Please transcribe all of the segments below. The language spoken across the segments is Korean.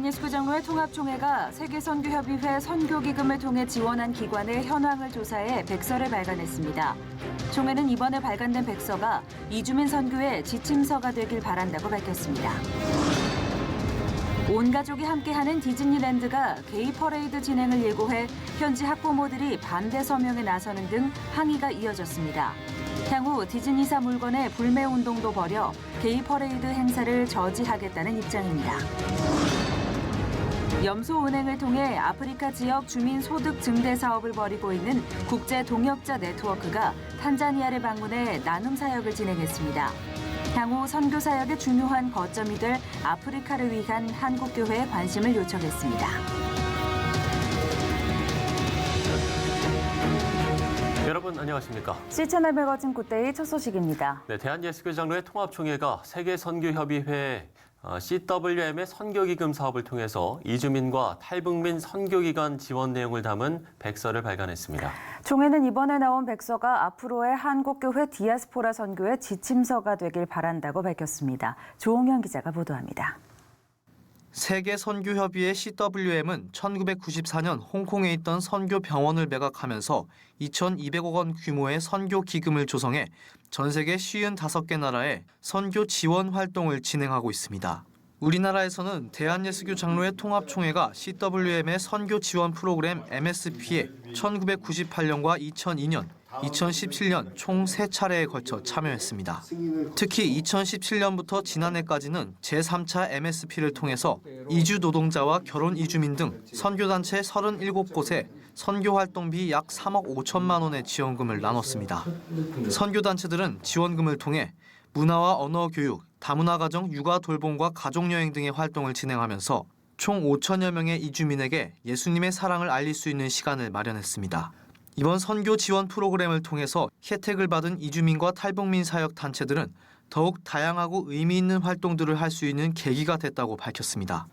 대한예수교장로회 통합총회가 세계선교협의회 선교기금을 통해 지원한 기관의 현황을 조사해 백서를 발간했습니다. 총회는 이번에 발간된 백서가 이주민 선교의 지침서가 되길 바란다고 밝혔습니다. 온 가족이 함께하는 디즈니랜드가 게이 퍼레이드 진행을 예고해 현지 학부모들이 반대 서명에 나서는 등 항의가 이어졌습니다. 향후 디즈니사 물건의 불매 운동도 벌여 게이 퍼레이드 행사를 저지하겠다는 입장입니다. 염소은행을 통해 아프리카 지역 주민 소득 증대 사업을 벌이고 있는 국제 동역자 네트워크가 탄자니아를 방문해 나눔 사역을 진행했습니다. 향후 선교 사역의 중요한 거점이 될 아프리카를 위한 한국교회에 관심을 요청했습니다. 여러분 안녕하십니까? C채널 매거진 굿데이 첫 소식입니다. 네, 대한예수교장로회 통합총회가 세계선교협의회 CWM의 선교기금 사업을 통해서 이주민과 탈북민 선교기관 지원 내용을 담은 백서를 발간했습니다. 총회는 이번에 나온 백서가 앞으로의 한국교회 디아스포라 선교의 지침서가 되길 바란다고 밝혔습니다. 조홍현 기자가 보도합니다. 세계선교협의회 CWM은 1994년 홍콩에 있던 선교 병원을 매각하면서 2,200억 원 규모의 선교 기금을 조성해 전 세계 55개 나라에 선교 지원 활동을 진행하고 있습니다. 우리나라에서는 대한예수교장로회 통합총회가 CWM의 선교 지원 프로그램 MSP에 1998년과 2002년, 2017년 총 3차례에 걸쳐 참여했습니다. 특히 2017년부터 지난해까지는 제3차 MSP를 통해서 이주 노동자와 결혼 이주민 등 선교단체 37곳에 선교활동비 약 3억 5천만 원의 지원금을 나눴습니다. 선교단체들은 지원금을 통해 문화와 언어 교육, 다문화 가정 육아 돌봄과 가족여행 등의 활동을 진행하면서 총 5천여 명의 이주민에게 예수님의 사랑을 알릴 수 있는 시간을 마련했습니다. 이번 선교 지원 프로그램을 통해서 혜택을 받은 이주민과 탈북민 사역 단체들은 더욱 다양하고 의미 있는 활동들을 할 수 있는 계기가 됐다고 밝혔습니다.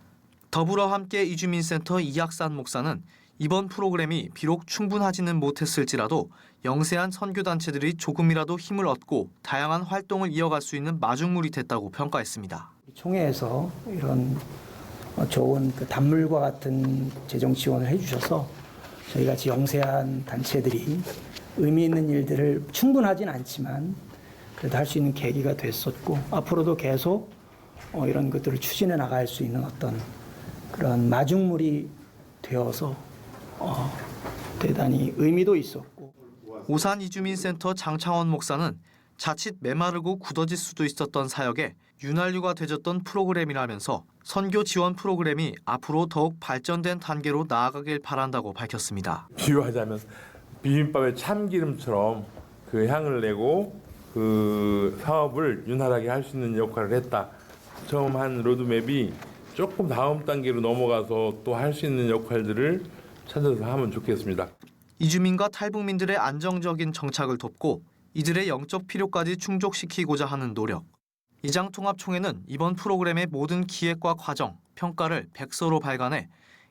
더불어 함께 이주민센터 이학산 목사는 이번 프로그램이 비록 충분하지는 못했을지라도 영세한 선교단체들이 조금이라도 힘을 얻고 다양한 활동을 이어갈 수 있는 마중물이 됐다고 평가했습니다. 총회에서 이런 좋은 단물과 같은 재정 지원을 해주셔서 저희 같이 영세한 단체들이 의미 있는 일들을 충분하진 않지만 그래도 할 수 있는 계기가 됐었고 앞으로도 계속 이런 것들을 추진해 나갈 수 있는 어떤 그런 마중물이 되어서 대단히 의미도 있었고. 오산 이주민센터 장창원 목사는 자칫 메마르고 굳어질 수도 있었던 사역에 윤활유가 되졌던 프로그램이라면서 선교 지원 프로그램이 앞으로 더욱 발전된 단계로 나아가길 바란다고 밝혔습니다. 비유하자면 비빔밥에 참기름처럼 그 향을 내고 그 사업을 윤활하게 할 수 있는 역할을 했다. 처음 한 로드맵이 조금 다음 단계로 넘어가서 또 할 수 있는 역할들을 찾아서 하면 좋겠습니다. 이주민과 탈북민들의 안정적인 정착을 돕고 이들의 영적 필요까지 충족시키고자 하는 노력. 이장통합총회는 이번 프로그램의 모든 기획과 과정, 평가를 백서로 발간해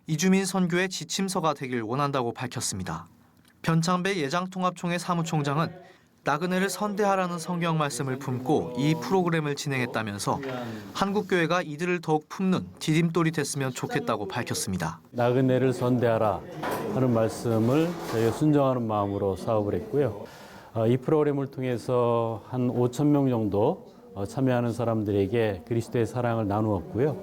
이주민 선교의 지침서가 되길 원한다고 밝혔습니다. 변창배 예장통합총회 사무총장은 나그네를 선대하라는 성경 말씀을 품고 이 프로그램을 진행했다면서 한국교회가 이들을 더욱 품는 디딤돌이 됐으면 좋겠다고 밝혔습니다. 나그네를 선대하라 하는 말씀을 저희가 순종하는 마음으로 사업을 했고요. 이 프로그램을 통해서 한 5천 명 정도 참여하는 사람들에게 그리스도의 사랑을 나누었고요.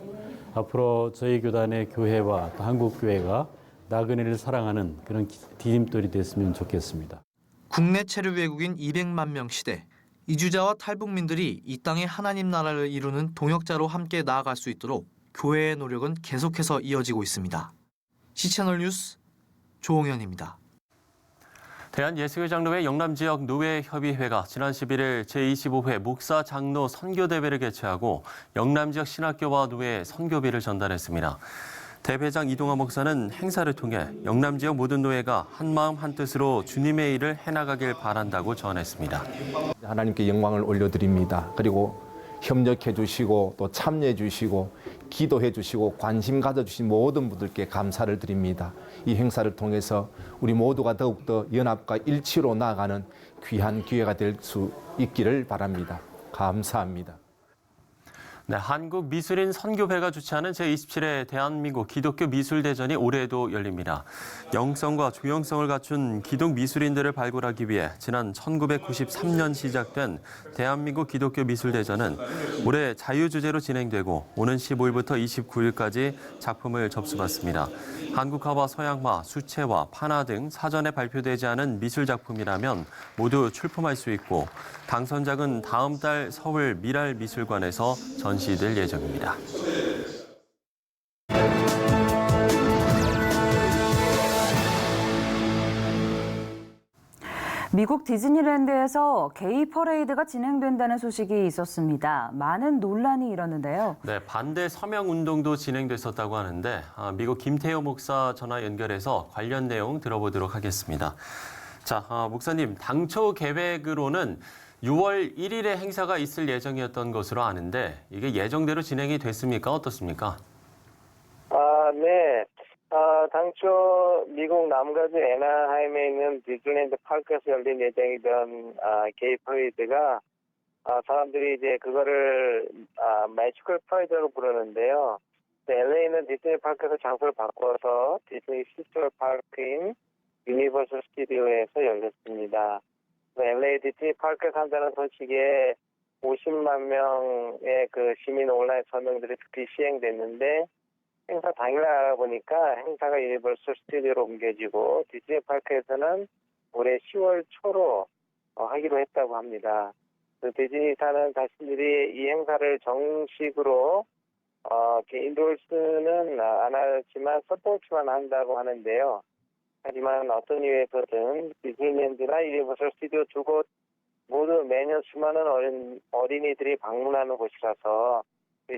앞으로 저희 교단의 교회와 또 한국교회가 나그네를 사랑하는 그런 디딤돌이 됐으면 좋겠습니다. 국내 체류 외국인 200만 명 시대, 이주자와 탈북민들이 이 땅의 하나님 나라를 이루는 동역자로 함께 나아갈 수 있도록 교회의 노력은 계속해서 이어지고 있습니다. C채널 뉴스 조홍현입니다. 대한예수교장로회 영남지역 노회협의회가 지난 11일 제25회 목사 장로 선교대회를 개최하고 영남지역 신학교와 노회 선교비를 전달했습니다. 대회장 이동화 목사는 행사를 통해 영남지역 모든 노회가 한마음 한뜻으로 주님의 일을 해나가길 바란다고 전했습니다. 하나님께 영광을 올려드립니다. 그리고 협력해 주시고 또 참여해 주시고 기도해 주시고 관심 가져주신 모든 분들께 감사를 드립니다. 이 행사를 통해서 우리 모두가 더욱더 연합과 일치로 나아가는 귀한 기회가 될 수 있기를 바랍니다. 감사합니다. 네, 한국미술인 선교회가 주최하는 제27회 대한민국 기독교 미술대전이 올해도 열립니다. 영성과 조형성을 갖춘 기독 미술인들을 발굴하기 위해 지난 1993년 시작된 대한민국 기독교 미술대전은 올해 자유주제로 진행되고 오는 15일부터 29일까지 작품을 접수받습니다. 한국화와 서양화, 수채화, 판화 등 사전에 발표되지 않은 미술작품이라면 모두 출품할 수 있고 당선작은 다음 달 서울 미랄미술관에서 전시될 예정입니다. 미국 디즈니랜드에서 게이 퍼레이드가 진행된다는 소식이 있었습니다. 많은 논란이 일었는데요. 네, 반대 서명 운동도 진행됐었다고 하는데 미국 김태호 목사 전화 연결해서 관련 내용 들어보도록 하겠습니다. 자, 목사님, 당초 계획으로는 6월 1일에 행사가 있을 예정이었던 것으로 아는데 이게 예정대로 진행이 됐습니까? 어떻습니까? 네. 당초 미국 남가주 애나하임에 있는 디즈니랜드 파크에서 열릴 예정이던 게이 퍼레이드가 사람들이 이제 그거를 매지컬 퍼레이드라고 부르는데요. LA는 디즈니 파크에서 장소를 바꿔서 디즈니 시스터 파크인 유니버설 스튜디오에서 열렸습니다. LA 디즈니 파크에서 한다는 소식에 50만 명의 그 시민 온라인 서명들이 특히 시행됐는데 행사 당일날 알아보니까 행사가 유니버설 스튜디오로 옮겨지고 디즈니 파크에서는 올해 10월 초로 하기로 했다고 합니다. 디즈니사는 자신들이 이 행사를 정식으로 인도스는 안 하지만 서포트만 한다고 하는데요. 하지만 어떤 이유에서든 디즈니랜드나 유니버설 스튜디오 두 곳 모두 매년 수많은 어린이들이 방문하는 곳이라서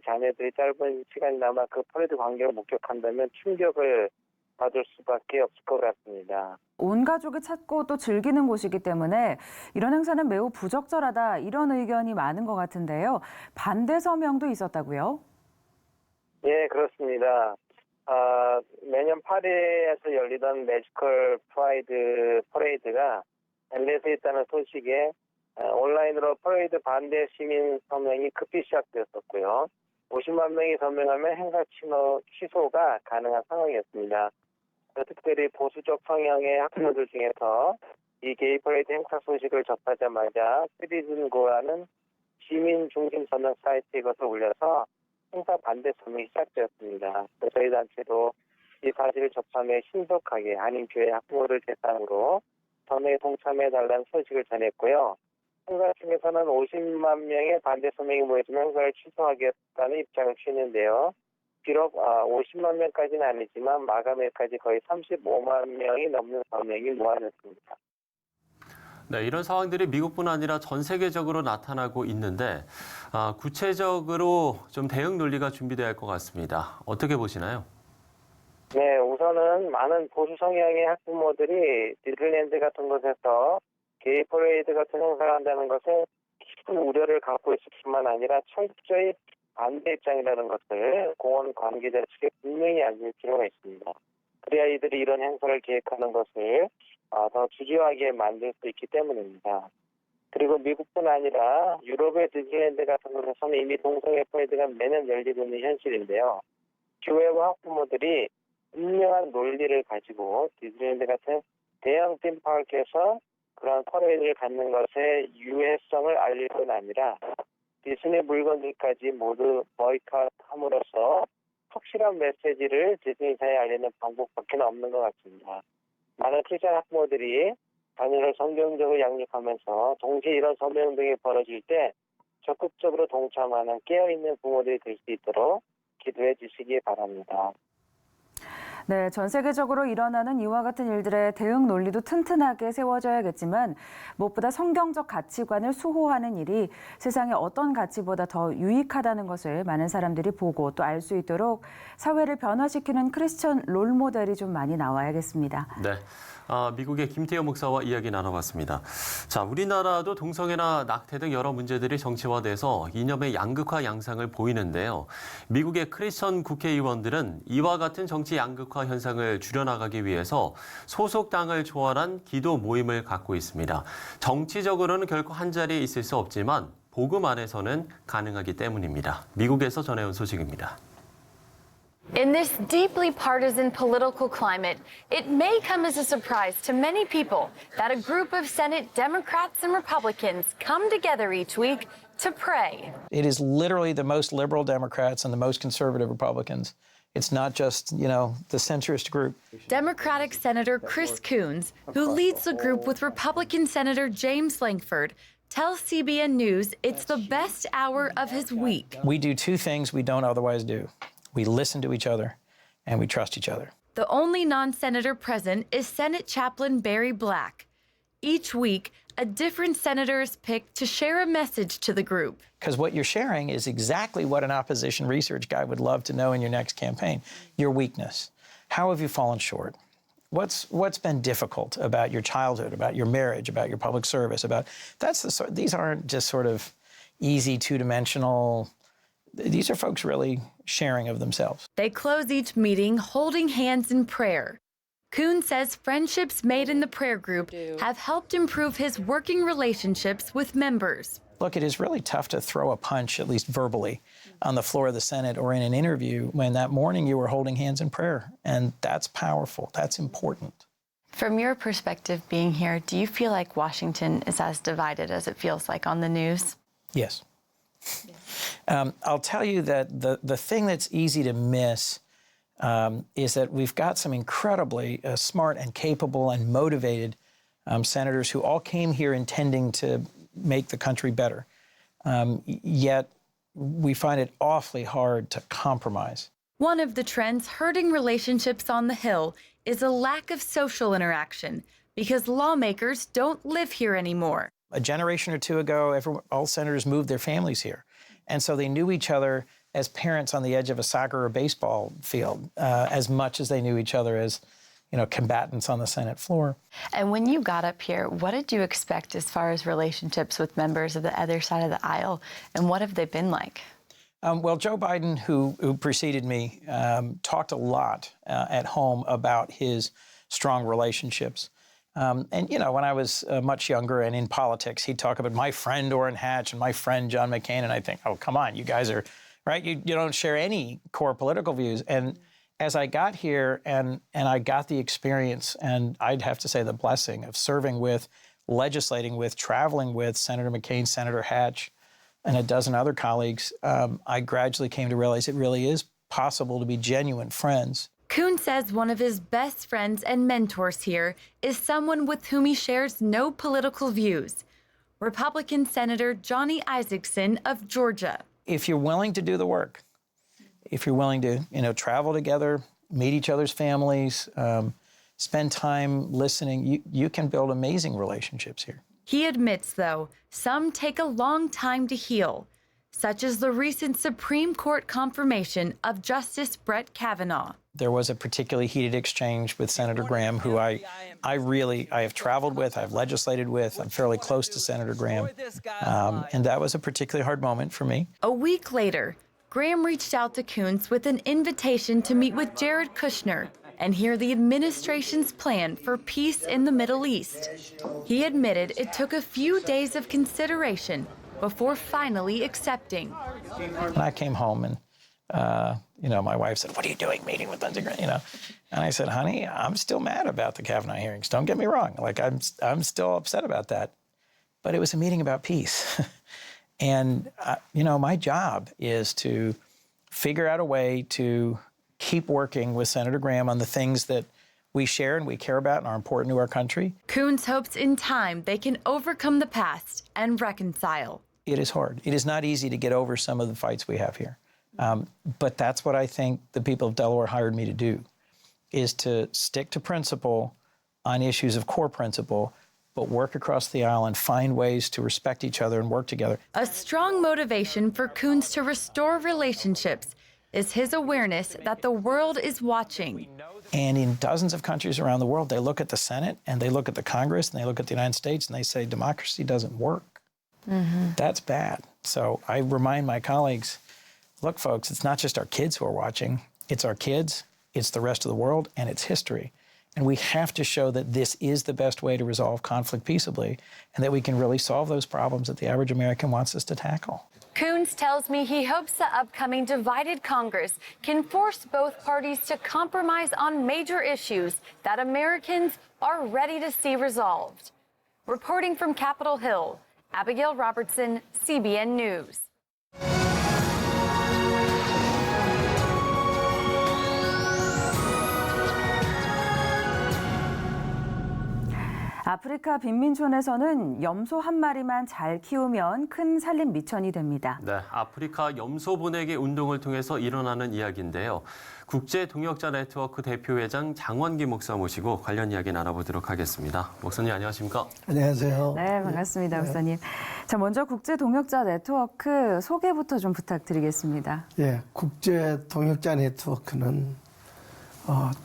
자녀들이 짧은 시간이나마 그 퍼레이드 광경을 목격한다면 충격을 받을 수밖에 없을 것 같습니다. 온 가족이 찾고 또 즐기는 곳이기 때문에 이런 행사는 매우 부적절하다 이런 의견이 많은 것 같은데요. 반대 서명도 있었다고요? 예, 그렇습니다. 매년 파리에서 열리던 매지컬 프라이드 퍼레이드가 LA에 있다는 소식에 온라인으로 퍼레이드 반대 시민 서명이 급히 시작되었었고요. 50만 명이 서명하면 행사 취소가 가능한 상황이었습니다. 특별히 보수적 성향의 학부모들 중에서 이 게이 퍼레이드 행사 소식을 접하자마자 시리즌고라는 시민 중심 서명 사이트에 이것을 올려서 행사 반대 서명이 시작되었습니다. 저희 단체도 이 사실을 접함에 신속하게 한인교회 학부모를 대상으로 서명에 동참해달라는 소식을 전했고요. 행사 중에서는 50만 명의 반대 서명이 모였으면 행사를 취소하겠다는 입장을 취했는데요. 비록 50만 명까지는 아니지만 마감일까지 거의 35만 명이 넘는 서명이 모아졌습니다. 네, 이런 상황들이 미국뿐 아니라 전 세계적으로 나타나고 있는데 구체적으로 좀 대응 논리가 준비돼야 할 것 같습니다. 어떻게 보시나요? 네, 우선은 많은 보수 성향의 학부모들이 디즈니랜드 같은 곳에서 게이 퍼레이드 같은 행사를 한다는 것에 깊은 우려를 갖고 있을 뿐만 아니라 철저히 반대 입장이라는 것을 공원 관계자 측에 분명히 알릴 필요가 있습니다. 그래야 이들이 이런 행사를 계획하는 것을 더 주저하게 만들 수 있기 때문입니다. 그리고 미국뿐 아니라 유럽의 디즈니랜드 같은 곳에서는 이미 동성애 퍼레이드가 매년 열리고 있는 현실인데요. 교회와 학부모들이 분명한 논리를 가지고 디즈니랜드 같은 대형 팀파크에서 그런 퍼레이드를 갖는 것의 유해성을 알릴 뿐 아니라 디즈니 물건들까지 모두 보이콧함으로써 확실한 메시지를 디즈니사에 알리는 방법밖에 없는 것 같습니다. 많은 크리스찬 학부모들이 자녀를 성경적으로 양육하면서 동시에 이런 서명 등이 벌어질 때 적극적으로 동참하는 깨어있는 부모들이 될 수 있도록 기도해 주시기 바랍니다. 네, 전 세계적으로 일어나는 이와 같은 일들의 대응 논리도 튼튼하게 세워져야겠지만 무엇보다 성경적 가치관을 수호하는 일이 세상의 어떤 가치보다 더 유익하다는 것을 많은 사람들이 보고 또 알 수 있도록 사회를 변화시키는 크리스천 롤모델이 좀 많이 나와야겠습니다. 네. 미국의 김태호 목사와 이야기 나눠봤습니다. 자, 우리나라도 동성애나 낙태 등 여러 문제들이 정치화돼서 이념의 양극화 양상을 보이는데요. 미국의 크리스천 국회의원들은 이와 같은 정치 양극화 현상을 줄여나가기 위해서 소속 당을 초월한 기도 모임을 갖고 있습니다. 정치적으로는 결코 한 자리에 있을 수 없지만 복음 안에서는 가능하기 때문입니다. 미국에서 전해온 소식입니다. In this deeply partisan political climate, it may come as a surprise to many people that a group of Senate Democrats and Republicans come together each week to pray. It is literally the most liberal Democrats and the most conservative Republicans. It's not just, the centrist group. Democratic Senator Chris Coons, who leads the group with Republican Senator James Lankford, tells CBN News it's the best hour of his week. We do two things we don't otherwise do. We listen to each other, and we trust each other. The only non-senator present is Senate Chaplain Barry Black. Each week, a different senator is picked to share a message to the group. Because what you're sharing is exactly what an opposition research guy would love to know in your next campaign. Your weakness. How have you fallen short? What's been difficult about your childhood, about your marriage, about your public service? These aren't just sort of easy two-dimensional. These are folks really sharing of themselves. They close each meeting holding hands in prayer. Coons says friendships made in the prayer group have helped improve his working relationships with members. Look, it is really tough to throw a punch, at least verbally, on the floor of the Senate or in an interview when that morning you were holding hands in prayer. And that's powerful. That's important. From your perspective being here, do you feel like Washington is as divided as it feels like on the news? Yes. I'll tell you that the thing that's easy to miss is that we've got some incredibly smart and capable and motivated senators who all came here intending to make the country better. Yet we find it awfully hard to compromise. One of the trends hurting relationships on the Hill is a lack of social interaction because lawmakers don't live here anymore. A generation or two ago, all senators moved their families here. And so they knew each other as parents on the edge of a soccer or baseball field, as much as they knew each other as, combatants on the Senate floor. And when you got up here, what did you expect as far as relationships with members of the other side of the aisle? And what have they been like? Well, Joe Biden, who preceded me, talked a lot at home about his strong relationships. And, when I was much younger and in politics, he'd talk about my friend Orrin Hatch and my friend John McCain. And I think, oh, come on, you guys are, right? You don't share any core political views. And as I got here and I got the experience, and I'd have to say the blessing of serving with, legislating with, traveling with Senator McCain, Senator Hatch, and a dozen other colleagues, I gradually came to realize it really is possible to be genuine friends. Coons says one of his best friends and mentors here is someone with whom he shares no political views, Republican Senator Johnny Isakson of Georgia. If you're willing to do the work, if you're willing to, travel together, meet each other's families, spend time listening, you can build amazing relationships here. He admits, though, some take a long time to heal, such as the recent Supreme Court confirmation of Justice Brett Kavanaugh. There was a particularly heated exchange with Senator Graham, who I have traveled with, I've legislated with. I'm fairly close to Senator Graham. And that was a particularly hard moment for me. A week later, Graham reached out to Coons with an invitation to meet with Jared Kushner and hear the administration's plan for peace in the Middle East. He admitted it took a few days of consideration before finally accepting. When I came home and, my wife said, "What are you doing meeting with Lindsey Graham?" And I said, "Honey, I'm still mad about the Kavanaugh hearings. Don't get me wrong. I'm still upset about that. But it was a meeting about peace." And, my job is to figure out a way to keep working with Senator Graham on the things that we share and we care about and are important to our country. Coons hopes in time they can overcome the past and reconcile. It is hard. It is not easy to get over some of the fights we have here. But that's what I think the people of Delaware hired me to do, is to stick to principle on issues of core principle, but work across the aisle and find ways to respect each other and work together. A strong motivation for Coons to restore relationships is his awareness that the world is watching. And in dozens of countries around the world, they look at the Senate and they look at the Congress and they look at the United States and they say, democracy doesn't work. That's bad. So I remind my colleagues, look, folks, it's not just our kids who are watching. It's our kids, it's the rest of the world, and it's history. And we have to show that this is the best way to resolve conflict peaceably and that we can really solve those problems that the average American wants us to tackle. Coons tells me he hopes the upcoming divided Congress can force both parties to compromise on major issues that Americans are ready to see resolved. Reporting from Capitol Hill, Abigail Robertson, CBN News. 아프리카 빈민촌에서는 염소 한 마리만 잘 키우면 큰 산림 미천이 됩니다. 네, 아프리카 염소 보내기 운동을 통해서 일어나는 이야기인데요. 국제 동역자 네트워크 대표회장 장원기 목사 모시고 관련 이야기 나눠보도록 하겠습니다. 목사님 안녕하십니까? 안녕하세요. 네, 반갑습니다, 목사님. 자, 먼저 국제 동역자 네트워크 소개부터 좀 부탁드리겠습니다. 예, 국제 동역자 네트워크는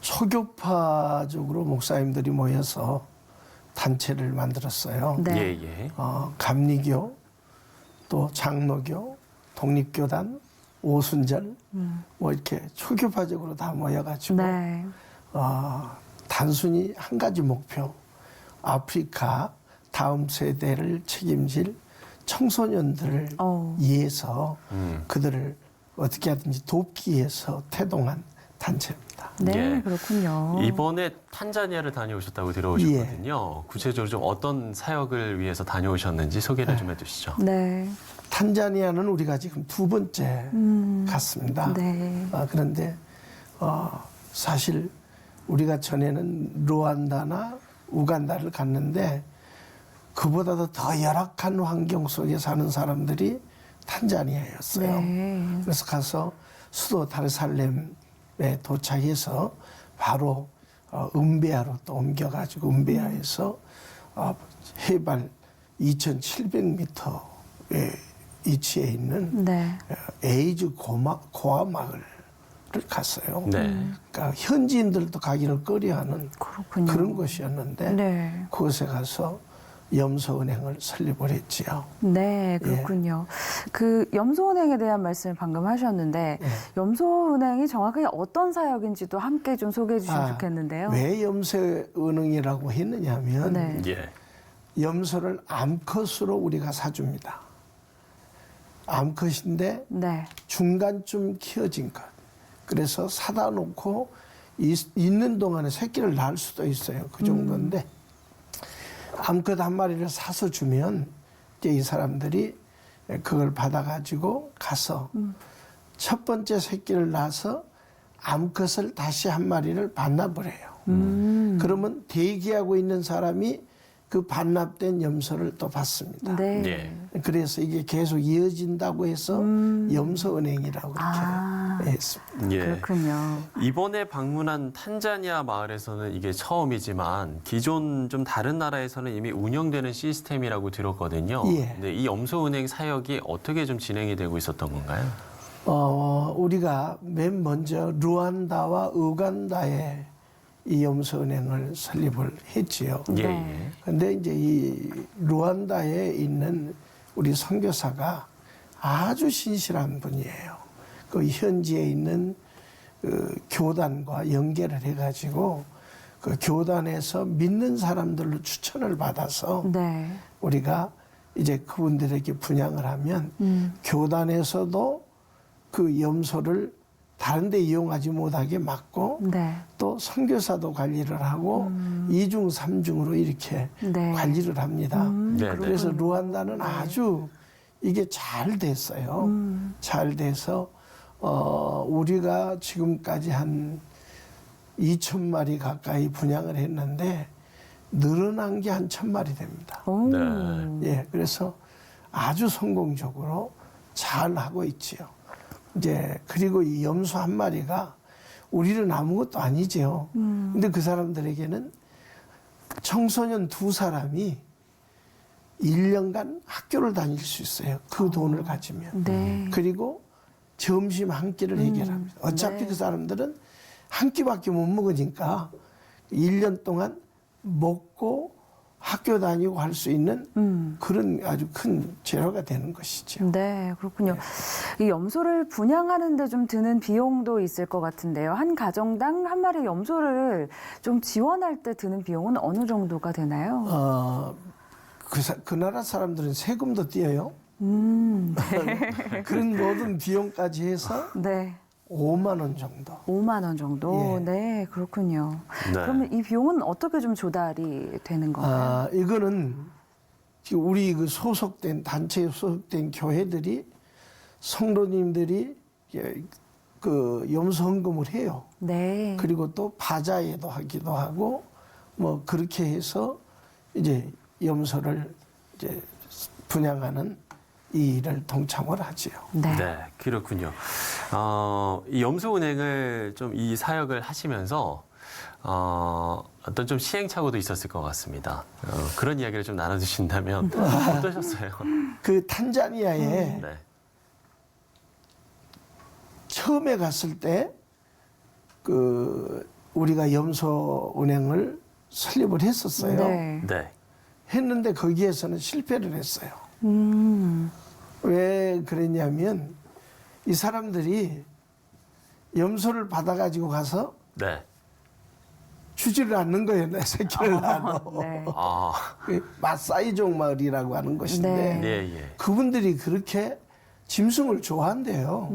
초교파적으로 목사님들이 모여서 단체를 만들었어요. 네. 예, 예. 감리교, 또 장로교, 독립교단, 오순절, 뭐 이렇게 초교파적으로 다 모여가지고 네. 단순히 한 가지 목표, 아프리카 다음 세대를 책임질 청소년들을 위해서 그들을 어떻게 하든지 돕기 위해서 태동한 단체입니다. 네, 예. 그렇군요. 이번에 탄자니아를 다녀오셨다고 들어오셨거든요. 구체적으로 좀 어떤 사역을 위해서 다녀오셨는지 소개를 좀 해주시죠. 네. 탄자니아는 우리가 지금 두 번째 갔습니다. 네. 그런데 사실 우리가 전에는 루안다나 우간다를 갔는데 그보다도 더 열악한 환경 속에 사는 사람들이 탄자니아였어요. 네. 그래서 가서 수도 다르살렘에 도착해서 바로 음베아로 또 옮겨가지고 음베아에서 해발 2,700m에 위치해 있는 네. 에이즈 고아 마을을 갔어요. 네. 그러니까 현지인들도 가기를 꺼려하는 그렇군요. 그런 곳이었는데 네. 그곳에 가서 염소은행을 설립을 했지요. 네, 그렇군요. 그 염소은행에 대한 말씀을 방금 하셨는데 염소은행이 정확하게 어떤 사역인지도 함께 좀 소개해 주시면 좋겠는데요. 왜 염소은행이라고 했느냐면 네. 예. 염소를 암컷으로 우리가 사줍니다. 암컷인데 네. 중간쯤 키워진 것. 그래서 사다 놓고 있는 동안에 새끼를 낳을 수도 있어요. 그 정도인데 암컷 한 마리를 사서 주면 이제 이 사람들이 그걸 받아가지고 가서 첫 번째 새끼를 낳아서 암컷을 다시 한 마리를 반납을 해요. 그러면 대기하고 있는 사람이 그 반납된 염소를 또 받습니다. 네. 예. 그래서 이게 계속 이어진다고 해서 염소은행이라고 이렇게 했습니다. 예. 그렇군요. 이번에 방문한 탄자니아 마을에서는 이게 처음이지만 기존 좀 다른 나라에서는 이미 운영되는 시스템이라고 들었거든요. 예. 근데 이 염소은행 사역이 어떻게 좀 진행이 되고 있었던 건가요? 우리가 맨 먼저 루안다와 우간다에 이 염소은행을 설립을 했지요. 예. 네. 근데 이제 이 루안다에 있는 우리 선교사가 아주 신실한 분이에요. 그 현지에 있는 그 교단과 연계를 해가지고 그 교단에서 믿는 사람들로 추천을 받아서 네. 우리가 이제 그분들에게 분양을 하면 교단에서도 그 염소를 다른 데 이용하지 못하게 막고 네. 또 선교사도 관리를 하고 이중 삼중으로 이렇게 네. 관리를 합니다. 네, 그래서 루안다는 아주 이게 잘 됐어요. 잘 돼서 우리가 지금까지 한 2,000마리 가까이 분양을 했는데 늘어난 게 한 1,000마리 됩니다. 오. 네. 예, 그래서 아주 성공적으로 잘 하고 있지요. 이제 그리고 이 염소 한 마리가 우리는 아무것도 아니죠. 근데 그 사람들에게는 청소년 2사람이 1년간 학교를 다닐 수 있어요. 그 돈을 가지면. 네. 그리고 점심 한 끼를 해결합니다. 어차피 그 사람들은 한 끼밖에 못 먹으니까 1년 동안 먹고 학교 다니고 할 수 있는 그런 아주 큰 재료가 되는 것이죠. 네, 그렇군요. 이 염소를 분양하는 데 좀 드는 비용도 있을 것 같은데요. 한 가정당 한 마리 염소를 좀 지원할 때 드는 비용은 어느 정도가 되나요? 그 나라 사람들은 세금도 띄어요. 네. 그런 모든 비용까지 해서 네. 5만 원 정도. 5만 원 정도? 예. 네, 그렇군요. 네. 그러면 이 비용은 어떻게 좀 조달이 되는 건가요? 이거는 지금 우리 그 소속된 단체에 소속된 교회들이 성도님들이 그 염소 헌금을 해요. 네. 그리고 또 바자회도 하기도 하고 뭐 그렇게 해서 이제 염소를 이제 분양하는 이 일을 동참을 하지요. 네. 네, 그렇군요. 이 염소은행을 좀 이 사역을 하시면서 어떤 좀 시행착오도 있었을 것 같습니다. 그런 이야기를 좀 나눠주신다면 어떠셨어요? 그 탄자니아에 네. 처음에 갔을 때 그 우리가 염소은행을 설립을 했었어요. 네. 네. 했는데 거기에서는 실패를 했어요. 왜 그랬냐면 이 사람들이 염소를 받아가지고 가서 네. 주지를 않는 거예요. 내 새끼를 나도. 네. 아, 마사이족 마을이라고 하는 것인데 예, 예. 그분들이 그렇게 짐승을 좋아한대요.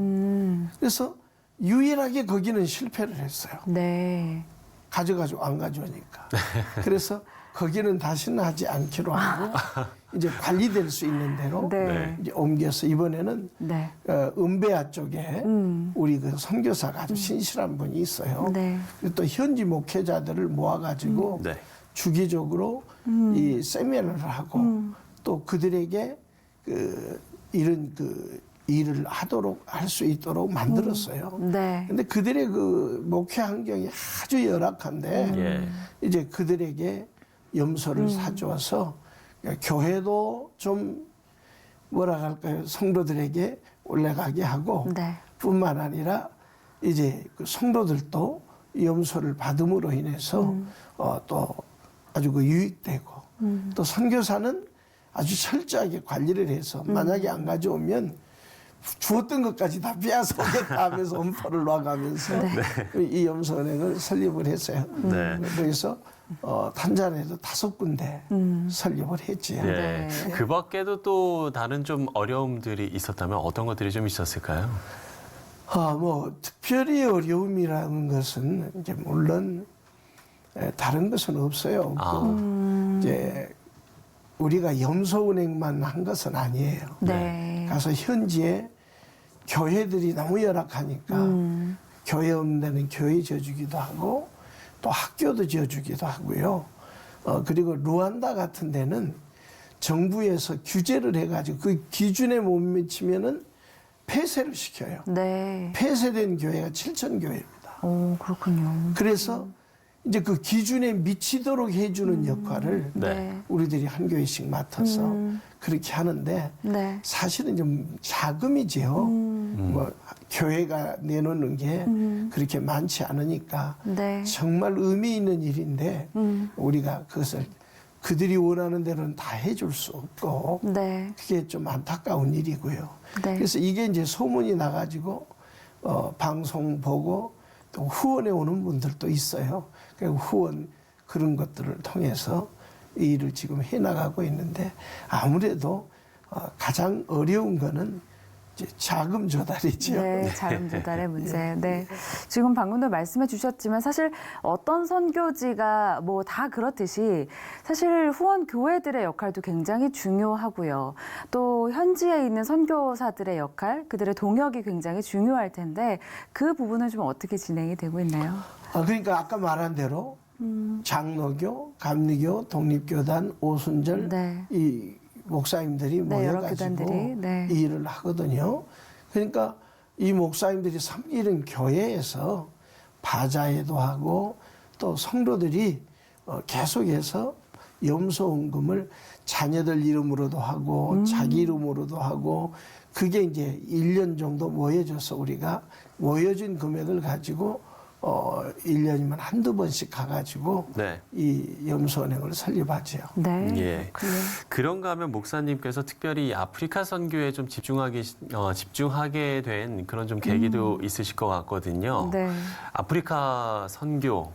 그래서 유일하게 거기는 실패를 했어요. 네. 가져가지고 안 가져오니까. 그래서 거기는 다시는 하지 않기로 하고 이제 관리될 수 있는 대로 네. 이제 옮겨서 이번에는 네. 은베아 쪽에 우리 그 선교사가 아주 신실한 분이 있어요. 네. 그리고 또 현지 목회자들을 모아가지고 네. 주기적으로 이 세미나를 하고 또 그들에게 이런 일을 하도록 할 수 있도록 만들었어요. 네. 근데 그들의 그 목회 환경이 아주 열악한데 예. 이제 그들에게 염소를 사주어서 교회도 좀 뭐라 할까요? 성도들에게 올라가게 하고 네. 뿐만 아니라 이제 그 성도들도 염소를 받음으로 인해서 또 아주 그 유익되고 또 선교사는 아주 철저하게 관리를 해서 만약에 안 가져오면 주었던 것까지 다 빼앗아오겠다 하면서 엄포를 놔가면서 이 염소은행을 설립을 했어요. 네. 그래서 탄자니아에도 5군데 설립을 했지요. 네. 그 밖에도 또 다른 좀 어려움들이 있었다면 어떤 것들이 좀 있었을까요? 뭐 특별히 어려움이라는 것은 이제 물론 다른 것은 없어요. 이제 우리가 염소은행만 한 것은 아니에요. 네. 가서 현지에 교회들이 너무 열악하니까 교회 없는 데는 교회 지어주기도 하고 또 학교도 지어주기도 하고요. 그리고 루안다 같은 데는 정부에서 규제를 해가지고 그 기준에 못 미치면은 폐쇄를 시켜요. 네. 폐쇄된 교회가 7,000교회입니다. 오, 그렇군요. 그래서 이제 그 기준에 미치도록 해주는 역할을 네. 우리들이 한 교회씩 맡아서 그렇게 하는데 네. 사실은 좀 자금이지요. 뭐 교회가 내놓는 게 그렇게 많지 않으니까 네. 정말 의미 있는 일인데 우리가 그것을 그들이 원하는 대로는 다 해줄 수 없고 네. 그게 좀 안타까운 일이고요. 네. 그래서 이게 이제 소문이 나가지고 방송 보고 또 후원해 오는 분들도 있어요. 그 후원 그런 것들을 통해서 이 일을 지금 해나가고 있는데 아무래도 가장 어려운 거는 이제 자금 조달이죠. 네, 자금 조달의 문제. 네. 지금 방금도 말씀해 주셨지만 사실 어떤 선교지가 뭐 다 그렇듯이 사실 후원 교회들의 역할도 굉장히 중요하고요. 또 현지에 있는 선교사들의 역할, 그들의 동역이 굉장히 중요할 텐데 그 부분은 좀 어떻게 진행이 되고 있나요? 그러니까 아까 말한 대로 장로교, 감리교, 독립교단, 오순절 네. 이 목사님들이 네, 여러 모여가지고 교단들이, 네. 이 일을 하거든요. 그러니까 이 목사님들이 섬기는 교회에서 바자회도 하고 또 성도들이 계속해서 염소헌금을 자녀들 이름으로도 하고 자기 이름으로도 하고 그게 이제 1년 정도 모여져서 우리가 모여진 금액을 가지고 일년이면 한두 번씩 가가지고 네. 이 염소은행을 설립하죠. 네. 예. 그런가 하면 목사님께서 특별히 아프리카 선교에 좀 집중하게 된 그런 좀 계기도 있으실 것 같거든요. 네. 아프리카 선교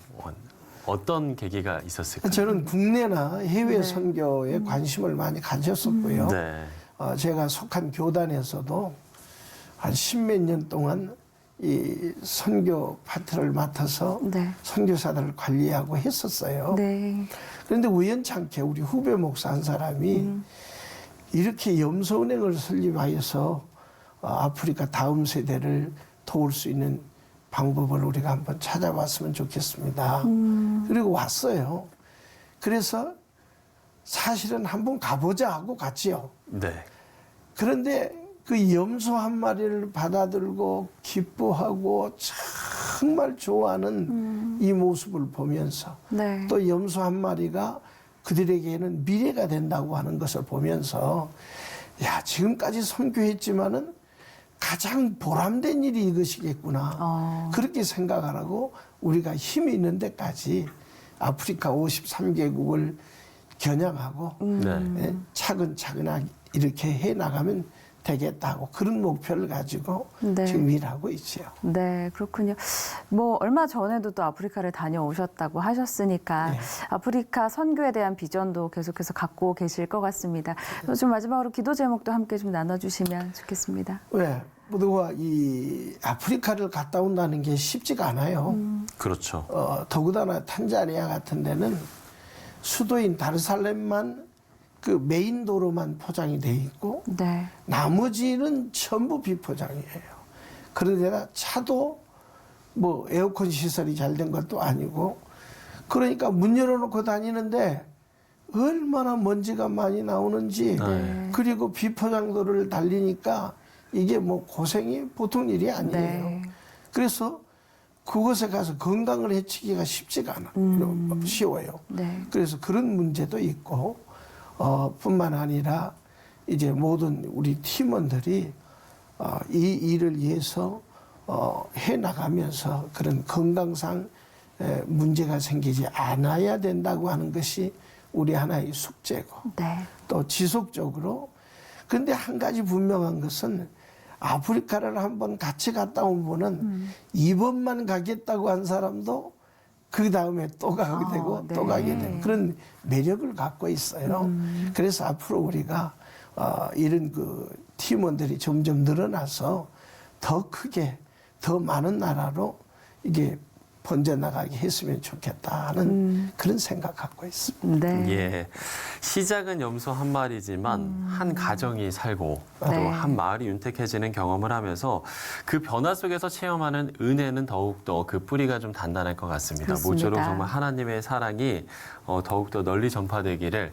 어떤 계기가 있었을까요? 저는 국내나 해외 네. 선교에 관심을 많이 가졌었고요. 네. 제가 속한 교단에서도 한 십몇 년 동안 이 선교 파트를 맡아서 네. 선교사들을 관리하고 했었어요. 네. 그런데 우연찮게 우리 후배 목사 한 사람이 이렇게 염소은행을 설립하여서 아프리카 다음 세대를 도울 수 있는 방법을 우리가 한번 찾아봤으면 좋겠습니다. 그리고 왔어요. 그래서 사실은 한번 가보자 하고 갔지요. 네. 그런데 그 염소 한 마리를 받아들고 기뻐하고 정말 좋아하는 이 모습을 보면서 네. 또 염소 한 마리가 그들에게는 미래가 된다고 하는 것을 보면서 야, 지금까지 선교했지만은 가장 보람된 일이 이것이겠구나. 그렇게 생각을 하고 우리가 힘이 있는 데까지 아프리카 53개국을 겨냥하고 네. 차근차근하게 이렇게 해 나가면 되겠다고 그런 목표를 가지고 네. 지금 일하고 있지요. 네, 그렇군요. 뭐 얼마 전에도 또 아프리카를 다녀오셨다고 하셨으니까 네. 아프리카 선교에 대한 비전도 계속해서 갖고 계실 것 같습니다. 좀 마지막으로 기도 제목도 함께 좀 나눠주시면 좋겠습니다. 왜? 모두가 이 아프리카를 갔다 온다는 게 쉽지가 않아요. 그렇죠. 더구나 탄자니아 같은 데는 수도인 다르살렘만 그 메인 도로만 포장이 돼 있고 네. 나머지는 전부 비포장이에요. 그런데다 차도 뭐 에어컨 시설이 잘 된 것도 아니고 그러니까 문 열어놓고 다니는데 얼마나 먼지가 많이 나오는지 네. 그리고 비포장도를 달리니까 이게 뭐 고생이 보통 일이 아니에요. 네. 그래서 그곳에 가서 건강을 해치기가 쉽지가 않아요. 쉬워요. 네. 그래서 그런 문제도 있고 뿐만 아니라 이제 모든 우리 팀원들이 이 일을 위해서 해 나가면서 그런 건강상 문제가 생기지 않아야 된다고 하는 것이 우리 하나의 숙제고 네. 또 지속적으로 그런데 한 가지 분명한 것은 아프리카를 한번 같이 갔다 온 분은 이번만 가겠다고 한 사람도 그 다음에 또 가게 되고 네. 또 가게 되고 그런 매력을 갖고 있어요. 그래서 앞으로 우리가 이런 그 팀원들이 점점 늘어나서 더 크게 더 많은 나라로 이게 번져나가게 했으면 좋겠다는 그런 생각 갖고 있습니다. 네. 예. 시작은 염소 한 마리지만 한 가정이 살고 또 네. 한 마을이 윤택해지는 경험을 하면서 그 변화 속에서 체험하는 은혜는 더욱더 그 뿌리가 좀 단단할 것 같습니다. 그렇습니다. 모쪼록 정말 하나님의 사랑이 더욱더 널리 전파되기를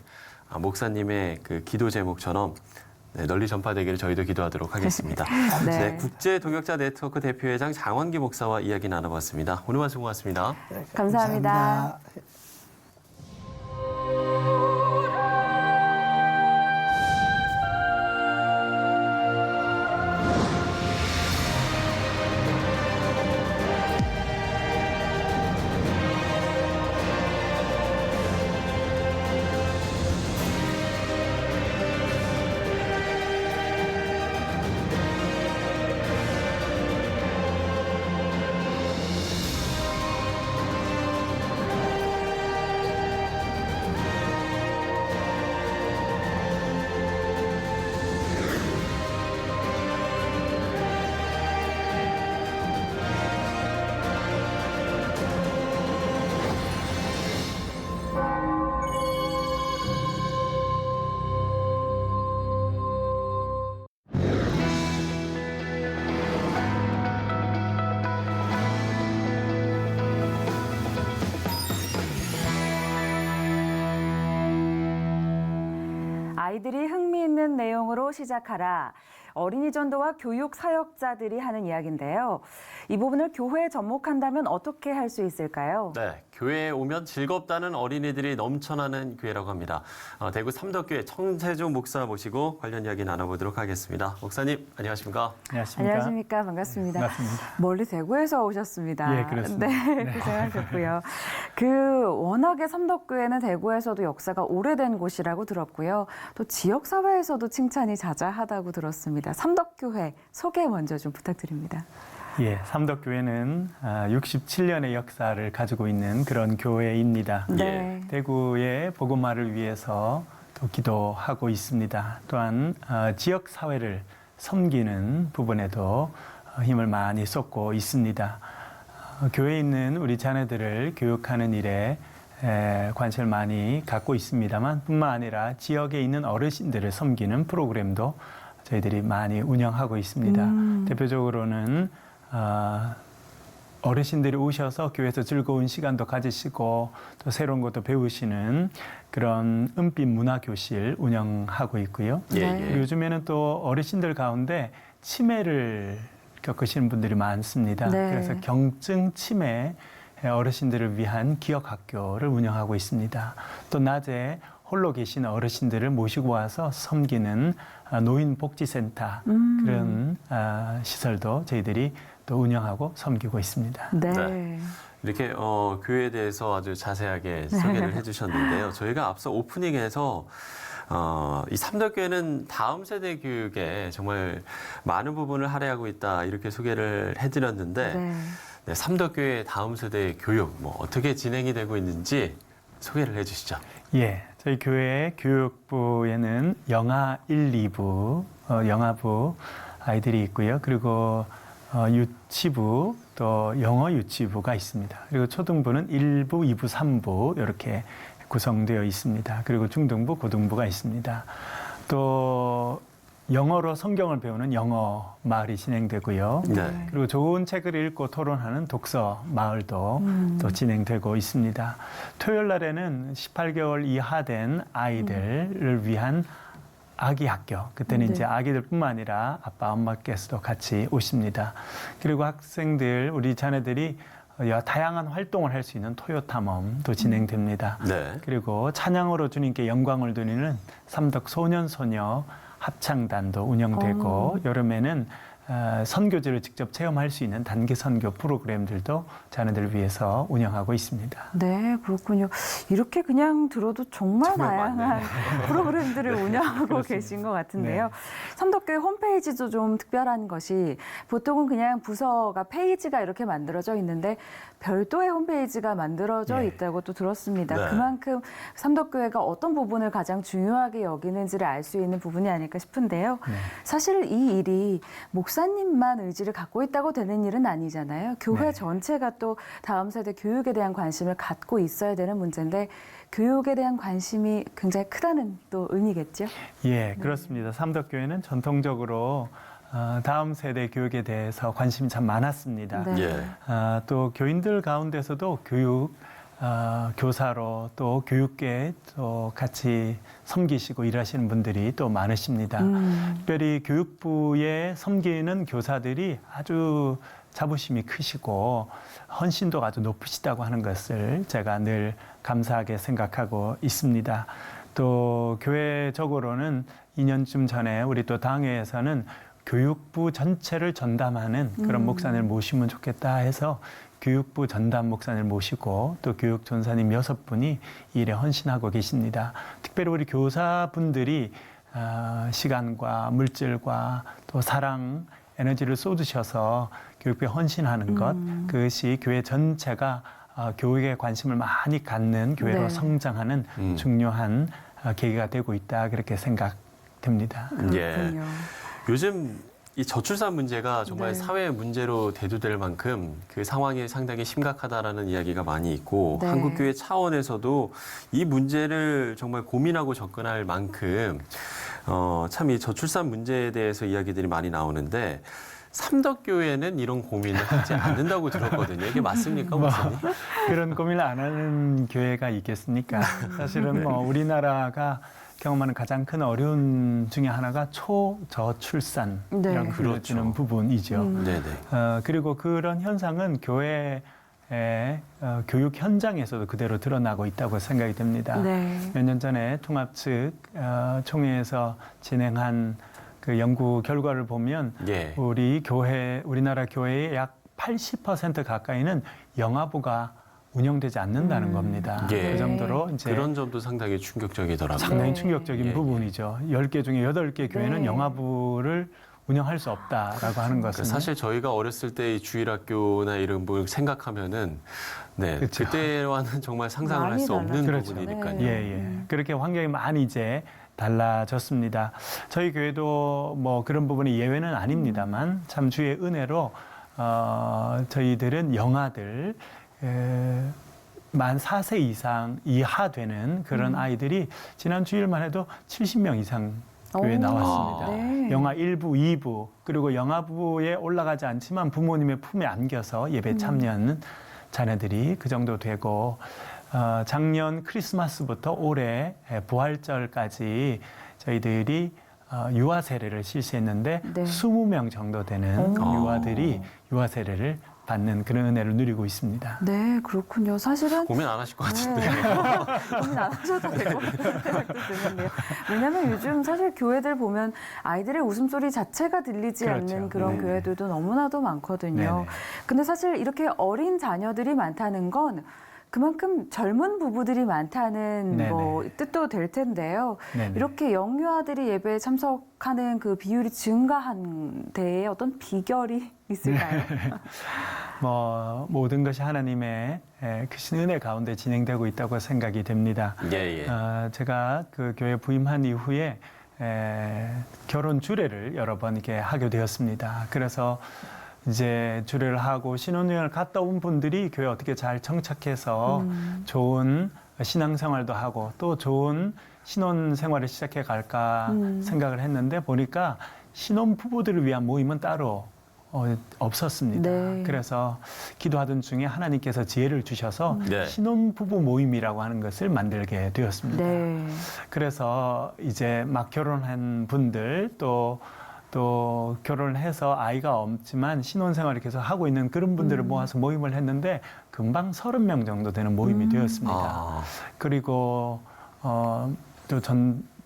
목사님의 그 기도 제목처럼 네, 널리 전파되기를 저희도 기도하도록 하겠습니다. 네. 네, 국제 동역자 네트워크 대표회장 장환기 목사와 이야기 나눠봤습니다. 오늘 말씀 고맙습니다. 네, 감사합니다. 감사합니다. 아이들이 흥미있는 내용으로 시작하라. 어린이 전도와 교육 사역자들이 하는 이야기인데요. 이 부분을 교회에 접목한다면 어떻게 할 수 있을까요? 네, 교회에 오면 즐겁다는 어린이들이 넘쳐나는 교회라고 합니다. 대구 삼덕교회 청세종 목사 모시고 관련 이야기 나눠보도록 하겠습니다. 목사님, 안녕하십니까? 안녕하십니까. 반갑습니다. 반갑습니다. 멀리 대구에서 오셨습니다. 예, 그렇습니다. 네, 고생하셨고요. 워낙에 삼덕교회는 대구에서도 역사가 오래된 곳이라고 들었고요. 또 지역사회에서도 칭찬이 자자하다고 들었습니다. 삼덕교회 소개 먼저 좀 부탁드립니다. 예, 삼덕교회는 67년의 역사를 가지고 있는 그런 교회입니다. 네. 대구의 복음화를 위해서 또 기도하고 있습니다. 또한 지역 사회를 섬기는 부분에도 힘을 많이 쏟고 있습니다. 교회에 있는 우리 자녀들을 교육하는 일에 관심을 많이 갖고 있습니다만 뿐만 아니라 지역에 있는 어르신들을 섬기는 프로그램도 저희들이 많이 운영하고 있습니다. 대표적으로는 어르신들이 오셔서 교회에서 즐거운 시간도 가지시고 또 새로운 것도 배우시는 그런 은빛 문화교실 운영하고 있고요. 네. 요즘에는 또 어르신들 가운데 치매를 겪으시는 분들이 많습니다. 네. 그래서 경증 치매 어르신들을 위한 기억학교를 운영하고 있습니다. 또 낮에 홀로 계신 어르신들을 모시고 와서 섬기는 노인복지센터 그런 시설도 저희들이 또 운영하고 섬기고 있습니다. 네. 네. 이렇게 교회에 대해서 아주 자세하게 소개를 해주셨는데요. 저희가 앞서 오프닝에서 이 삼덕교회는 다음 세대 교육에 정말 많은 부분을 할애하고 있다 이렇게 소개를 해드렸는데 네, 삼덕교회 다음 세대 교육 어떻게 진행이 되고 있는지 소개를 해주시죠. 예, 저희 교회 교육부에는 영아 1, 2부, 영아부 아이들이 있고요. 그리고 유치부, 또 영어 유치부가 있습니다. 그리고 초등부는 1부, 2부, 3부 이렇게 구성되어 있습니다. 그리고 중등부, 고등부가 있습니다. 또 영어로 성경을 배우는 영어 마을이 진행되고요. 네. 그리고 좋은 책을 읽고 토론하는 독서 마을도 또 진행되고 있습니다. 토요일 날에는 18개월 이하 된 아이들을 위한 아기 학교. 그때는 이제 아기들뿐만 아니라 아빠, 엄마께서도 같이 오십니다. 그리고 학생들, 우리 자녀들이 다양한 활동을 할 수 있는 토요 탐험도 진행됩니다. 네. 그리고 찬양으로 주님께 영광을 드리는 삼덕 소년 소녀 합창단도 운영되고 여름에는 선교지를 직접 체험할 수 있는 단기 선교 프로그램들도 자녀들을 위해서 운영하고 있습니다. 네, 그렇군요. 이렇게 그냥 들어도 정말 다양한 프로그램들을 운영하고 계신 것 같은데요. 삼덕교회 홈페이지도 좀 특별한 것이 보통은 그냥 부서가 페이지가 이렇게 만들어져 있는데 별도의 홈페이지가 만들어져 있다고 또 들었습니다. 네. 그만큼 삼덕교회가 어떤 부분을 가장 중요하게 여기는지를 알 수 있는 부분이 아닐까 싶은데요. 사실 이 일이 목사님만 의지를 갖고 있다고 되는 일은 아니잖아요. 교회 전체가 또 다음 세대 교육에 대한 관심을 갖고 있어야 되는 문제인데 교육에 대한 관심이 굉장히 크다는 또 의미겠죠? 예, 그렇습니다. 삼덕교회는 전통적으로 다음 세대 교육에 대해서 관심이 참 많았습니다. 네. 예. 또 교인들 가운데서도 교육 교사로 또 교육계 또 같이 섬기시고 일하시는 분들이 또 많으십니다. 특별히 교육부에 섬기는 교사들이 아주 자부심이 크시고 헌신도가 아주 높으시다고 하는 것을 제가 늘 감사하게 생각하고 있습니다. 또 교회적으로는 2년쯤 전에 우리 또 당회에서는 교육부 전체를 전담하는 그런 목사님을 모시면 좋겠다 해서 교육부 전담 목사님을 모시고 또 교육 전사님 6분이 일에 헌신하고 계십니다. 특별히 우리 교사분들이 시간과 물질과 또 사랑, 에너지를 쏟으셔서 교육부에 헌신하는 것, 그것이 교회 전체가 교육에 관심을 많이 갖는 교회로 성장하는 중요한 계기가 되고 있다, 그렇게 생각됩니다. 그렇군요. 요즘 이 저출산 문제가 정말 사회 문제로 대두될 만큼 그 상황이 상당히 심각하다라는 이야기가 많이 있고 한국교회 차원에서도 이 문제를 정말 고민하고 접근할 만큼 참 이 저출산 문제에 대해서 이야기들이 많이 나오는데 삼덕교회는 이런 고민을 하지 않는다고 들었거든요. 이게 맞습니까, 목사님? 그런 고민을 안 하는 교회가 있겠습니까? 사실은 뭐 우리나라가 경험하는 가장 큰 어려움 중에 하나가 초저출산이라고 네. 불려지는 부분이죠. 네네. 그리고 그런 현상은 교회의 교육 현장에서도 그대로 드러나고 있다고 생각이 됩니다. 네. 몇 년 전에 통합 측 총회에서 진행한 그 연구 결과를 보면 예. 우리나라 교회의 약 80% 가까이는 영아부가 운영되지 않는다는 겁니다. 예. 그 정도로 이제 그런 점도 상당히 충격적이더라고요. 상당히 네. 충격적인 예, 부분이죠. 10개 중에 8개 교회는 네. 영아부를 운영할 수 없다라고 하는 것은 사실 저희가 어렸을 때 이 주일학교나 이런 걸 생각하면은 네, 그쵸. 그때와는 정말 상상을 할 많이 수 없는 그렇죠. 부분이니까요. 예. 그렇게 환경이 많이 이제 달라졌습니다. 저희 교회도 뭐 그런 부분이 예외는 아닙니다만 참 주의 은혜로 저희들은 영아들 만 4세 이상 이하 되는 그런 아이들이 지난 주일만 해도 70명 이상 교회에 오. 나왔습니다. 네. 영아 1부, 2부 그리고 영아부에 올라가지 않지만 부모님의 품에 안겨서 예배 참여하는 자녀들이 그 정도 되고 작년 크리스마스부터 올해 부활절까지 저희들이 유아 세례를 실시했는데 네. 20명 정도 되는 유아들이 유아 세례를 받는 그런 은혜를 누리고 있습니다. 네, 그렇군요. 사실은 고민 안 하실 것 같은데. 고민 안 하셔도 되고 생각도 드는데요. 왜냐하면 요즘 사실 교회들 보면 아이들의 웃음소리 자체가 들리지 그렇죠. 않는 그런 네. 교회들도 너무나도 많거든요. 네네. 근데 사실 이렇게 어린 자녀들이 많다는 건 그만큼 젊은 부부들이 많다는 네네. 뭐 뜻도 될 텐데요. 네네. 이렇게 영유아들이 예배에 참석하는 그 비율이 증가한 데에 어떤 비결이 있을까요? 뭐 모든 것이 하나님의 크신 은혜 가운데 진행되고 있다고 생각이 됩니다. 예. 제가 그 교회 부임한 이후에 결혼 주례를 여러 번 이렇게 하게 되었습니다. 그래서 이제 주례를 하고 신혼여행을 갔다 온 분들이 교회 어떻게 잘 정착해서 좋은 신앙생활도 하고 또 좋은 신혼생활을 시작해 갈까 생각을 했는데 보니까 신혼부부들을 위한 모임은 따로 없었습니다. 네. 그래서 기도하던 중에 하나님께서 지혜를 주셔서 네. 신혼부부 모임이라고 하는 것을 만들게 되었습니다. 네. 그래서 이제 막 결혼한 분들 또 결혼을 해서 아이가 없지만 신혼생활을 계속 하고 있는 그런 분들을 모아서 모임을 했는데 금방 30명 정도 되는 모임이 되었습니다. 그리고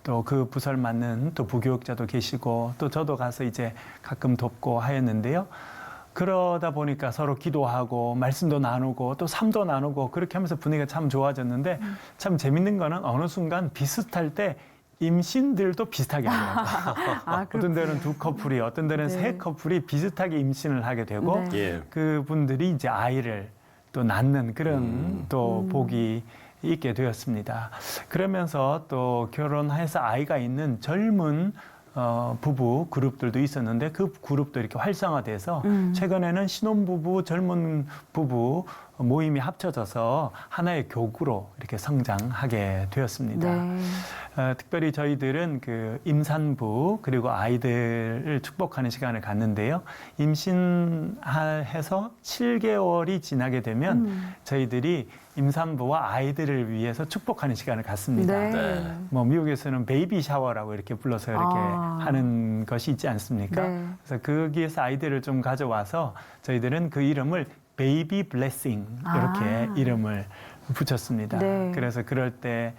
또 그 부서를 맡는 또 부교육자도 계시고 또 저도 가서 이제 가끔 돕고 하였는데요. 그러다 보니까 서로 기도하고 말씀도 나누고 또 삶도 나누고 그렇게 하면서 분위기가 참 좋아졌는데 참 재밌는 거는 어느 순간 비슷할 때 임신들도 비슷하게 하더라고요. 어떤 데는 2커플이, 어떤 데는 네. 3커플이 비슷하게 임신을 하게 되고 네. 예. 그분들이 이제 아이를 또 낳는 그런 또 복이 있게 되었습니다. 그러면서 또 결혼해서 아이가 있는 젊은 부부 그룹들도 있었는데 그 그룹도 이렇게 활성화돼서 최근에는 신혼부부, 젊은 부부 모임이 합쳐져서 하나의 교구로 이렇게 성장하게 되었습니다. 네. 특별히 저희들은 그 임산부 그리고 아이들을 축복하는 시간을 갖는데요. 임신해서 7개월이 지나게 되면 저희들이 임산부와 아이들을 위해서 축복하는 시간을 갖습니다. 네. 뭐 미국에서는 베이비 샤워라고 이렇게 불러서 이렇게 아. 하는 것이 있지 않습니까? 네. 그래서 거기에서 아이들을 좀 가져와서 저희들은 그 이름을 베이비 블레싱 이렇게 이름을 붙였습니다. 네. 그래서 그럴 때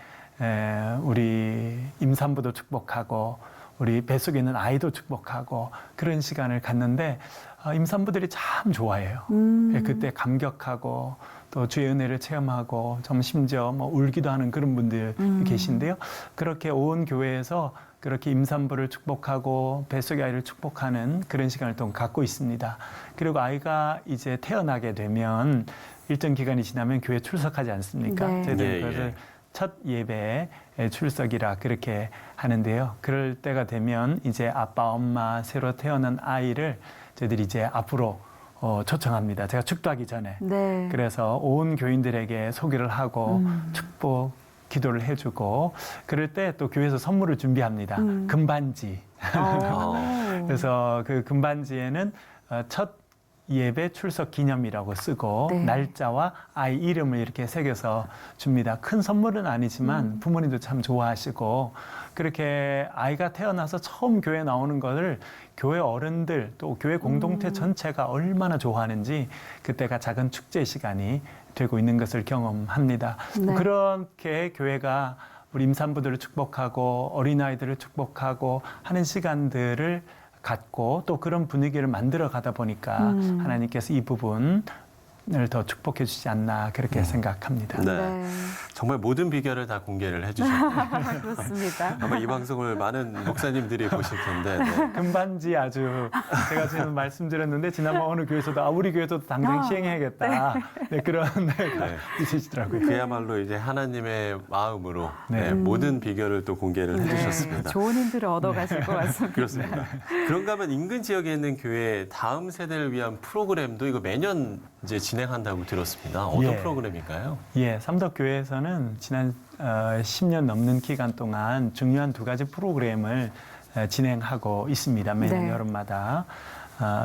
우리 임산부도 축복하고 우리 뱃속에 있는 아이도 축복하고 그런 시간을 갖는데 임산부들이 참 좋아해요. 그때 감격하고 또 주의 은혜를 체험하고 좀 심지어 뭐 울기도 하는 그런 분들 계신데요. 그렇게 온 교회에서 그렇게 임산부를 축복하고 뱃속의 아이를 축복하는 그런 시간을 또 갖고 있습니다. 그리고 아이가 이제 태어나게 되면 일정 기간이 지나면 교회 출석하지 않습니까? 네. 저희들은 그것을 첫 예배에 출석이라 그렇게 하는데요. 그럴 때가 되면 이제 아빠, 엄마, 새로 태어난 아이를 저희들이 이제 앞으로 초청합니다. 제가 축도하기 전에. 네. 그래서 온 교인들에게 소개를 하고 축복 기도를 해주고 그럴 때 또 교회에서 선물을 준비합니다. 금반지. 어. 그래서 그 금반지에는 첫 예배 출석 기념이라고 쓰고 네. 날짜와 아이 이름을 이렇게 새겨서 줍니다. 큰 선물은 아니지만 부모님도 참 좋아하시고 그렇게 아이가 태어나서 처음 교회 나오는 것을 교회 어른들 또 교회 공동체 전체가 얼마나 좋아하는지 그때가 작은 축제 시간이 되고 있는 것을 경험합니다. 네. 그렇게 교회가 우리 임산부들을 축복하고 어린아이들을 축복하고 하는 시간들을 갖고 또 그런 분위기를 만들어 가다 보니까 하나님께서 이 부분을 더 축복해 주시지 않나 그렇게 생각합니다. 네. 정말 모든 비결을 다 공개를 해주셨네요. 그렇습니다. 아마 이 방송을 많은 목사님들이 보실 텐데. 네. 금반지 아주 제가 지금 말씀드렸는데 지난번 어느 교회에서도 우리 교회도 당장 시행해야겠다. 네, 그런 데가 있으시더라고요. 그야말로 이제 하나님의 마음으로 네. 모든 비결을 또 공개를 해주셨습니다. 좋은 힌트를 얻어가실 것 같습니다. 그렇습니다. 그런가 하면 인근 지역에 있는 교회 다음 세대를 위한 프로그램도 이거 매년 이제 진행한다고 들었습니다. 어떤 예. 프로그램일까요? 예, 삼덕교회에서는 지난 10년 넘는 기간 동안 중요한 2가지 프로그램을 진행하고 있습니다. 매년 네. 여름마다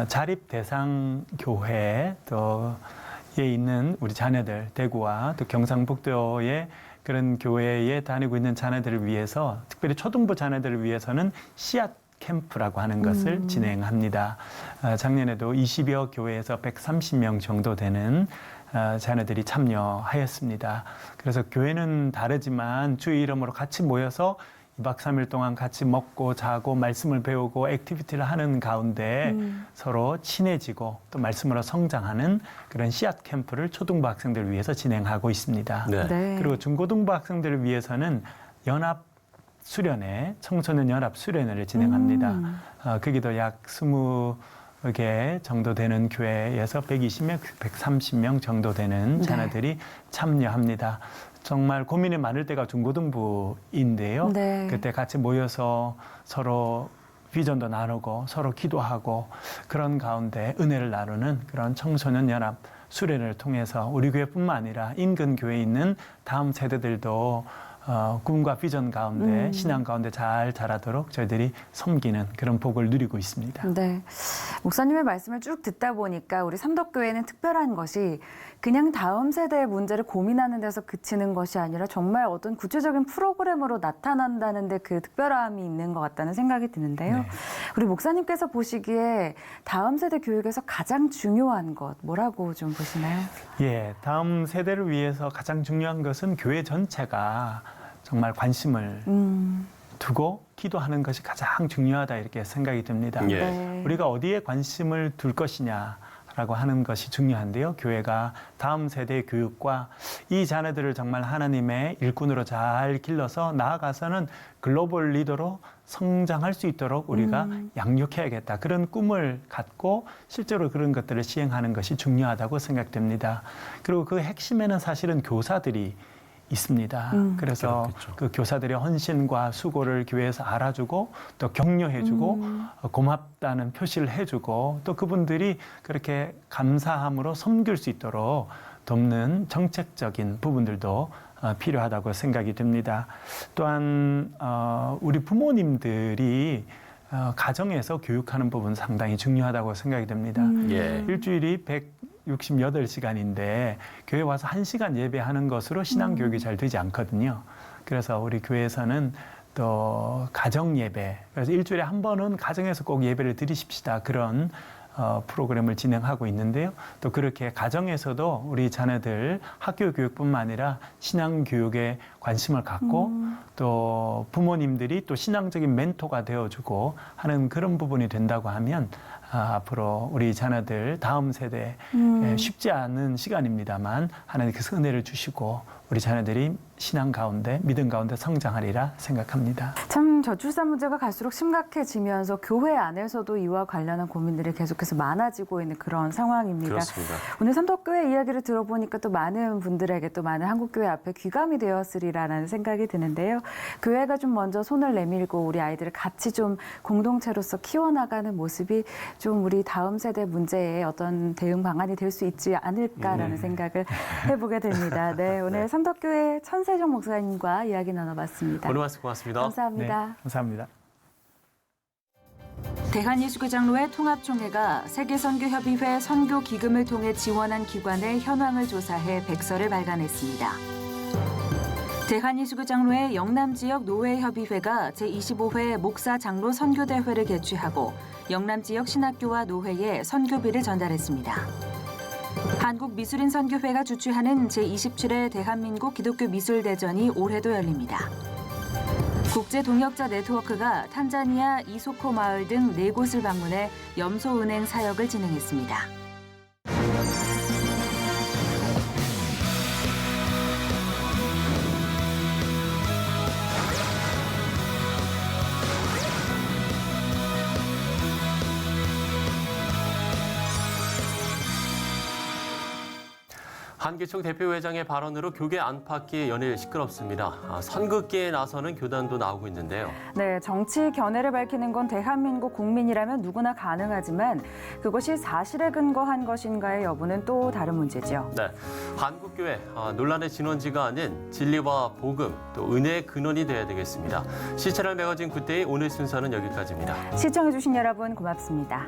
자립 대상 교회 또에 있는 우리 자녀들 대구와 또 경상북도의 그런 교회에 다니고 있는 자녀들을 위해서 특별히 초등부 자녀들을 위해서는 씨앗 캠프라고 하는 것을 진행합니다. 작년에도 20여 교회에서 130명 정도 되는 자녀들이 참여하였습니다. 그래서 교회는 다르지만 주의 이름으로 같이 모여서 2박 3일 동안 같이 먹고 자고 말씀을 배우고 액티비티를 하는 가운데 서로 친해지고 또 말씀으로 성장하는 그런 씨앗 캠프를 초등부 학생들을 위해서 진행하고 있습니다. 네. 네. 그리고 중고등부 학생들을 위해서는 연합 수련회, 청소년 연합 수련회를 진행합니다. 거기도 약 20개 정도 되는 교회에서 120명, 130명 정도 되는 자녀들이 참여합니다. 정말 고민이 많을 때가 중고등부인데요. 네. 그때 같이 모여서 서로 비전도 나누고 서로 기도하고 그런 가운데 은혜를 나누는 그런 청소년 연합 수련회를 통해서 우리 교회뿐만 아니라 인근 교회에 있는 다음 세대들도 꿈과 비전 가운데 신앙 가운데 잘 자라도록 저희들이 섬기는 그런 복을 누리고 있습니다. 네. 목사님의 말씀을 쭉 듣다 보니까 우리 삼덕교회는 특별한 것이 그냥 다음 세대의 문제를 고민하는 데서 그치는 것이 아니라 정말 어떤 구체적인 프로그램으로 나타난다는 데 그 특별함이 있는 것 같다는 생각이 드는데요. 네. 우리 목사님께서 보시기에 다음 세대 교육에서 가장 중요한 것 뭐라고 좀 보시나요? 예, 다음 세대를 위해서 가장 중요한 것은 교회 전체가 정말 관심을 두고 기도하는 것이 가장 중요하다 이렇게 생각이 듭니다. 예. 네. 우리가 어디에 관심을 둘 것이냐라고 하는 것이 중요한데요. 교회가 다음 세대의 교육과 이 자녀들을 정말 하나님의 일꾼으로 잘 길러서 나아가서는 글로벌 리더로 성장할 수 있도록 우리가 양육해야겠다. 그런 꿈을 갖고 실제로 그런 것들을 시행하는 것이 중요하다고 생각됩니다. 그리고 그 핵심에는 사실은 교사들이 있습니다. 그래서 그렇겠죠. 그 교사들의 헌신과 수고를 교회에서 알아주고 또 격려해주고 고맙다는 표시를 해주고 또 그분들이 그렇게 감사함으로 섬길 수 있도록 돕는 정책적인 부분들도 필요하다고 생각이 듭니다. 또한 우리 부모님들이 가정에서 교육하는 부분 상당히 중요하다고 생각이 됩니다. 예. 일주일이 168시간인데 교회 와서 1시간 예배하는 것으로 신앙 교육이 잘 되지 않거든요. 그래서 우리 교회에서는 또 가정 예배, 그래서 일주일에 한 번은 가정에서 꼭 예배를 드리십시다. 그런 프로그램을 진행하고 있는데요. 또 그렇게 가정에서도 우리 자녀들 학교 교육뿐만 아니라 신앙 교육에 관심을 갖고 또 부모님들이 또 신앙적인 멘토가 되어주고 하는 그런 부분이 된다고 하면 앞으로 우리 자녀들 다음 세대에 쉽지 않은 시간입니다만 하나님께서 은혜를 주시고 우리 자녀들이 신앙 가운데 믿음 가운데 성장하리라 생각합니다. 참 저출산 문제가 갈수록 심각해지면서 교회 안에서도 이와 관련한 고민들이 계속해서 많아지고 있는 그런 상황입니다. 그렇습니다. 오늘 삼덕교회 이야기를 들어보니까 또 많은 분들에게 또 많은 한국교회 앞에 귀감이 되었으리라는 생각이 드는데요. 교회가 좀 먼저 손을 내밀고 우리 아이들을 같이 좀 공동체로서 키워나가는 모습이 좀 우리 다음 세대 문제에 어떤 대응 방안이 될 수 있지 않을까라는 생각을 해보게 됩니다. 네, 오늘 삼덕교회 천세종 목사님과 이야기 나눠봤습니다. 오늘 말씀 고맙습니다. 감사합니다. 네, 감사합니다. 대한예수교 장로회 통합총회가 세계선교협의회 선교기금을 통해 지원한 기관의 현황을 조사해 백서를 발간했습니다. 대한예수교 장로회 영남지역 노회협의회가 제25회 목사 장로 선교대회를 개최하고 영남지역 신학교와 노회에 선교비를 전달했습니다. 한국미술인선교회가 주최하는 제27회 대한민국 기독교 미술대전이 올해도 열립니다. 국제동역자 네트워크가 탄자니아 이소코 마을 등 4곳을 방문해 염소은행 사역을 진행했습니다. 한기총 대표회장의 발언으로 교계 안팎이 연일 시끄럽습니다. 선긋기에 나서는 교단도 나오고 있는데요. 네, 정치 견해를 밝히는 건 대한민국 국민이라면 누구나 가능하지만 그것이 사실에 근거한 것인가의 여부는 또 다른 문제죠. 네, 한국교회 논란의 진원지가 아닌 진리와 복음, 또 은혜의 근원이 돼야 되겠습니다. 시채널 매거진 굿데이 오늘 순서는 여기까지입니다. 시청해주신 여러분 고맙습니다.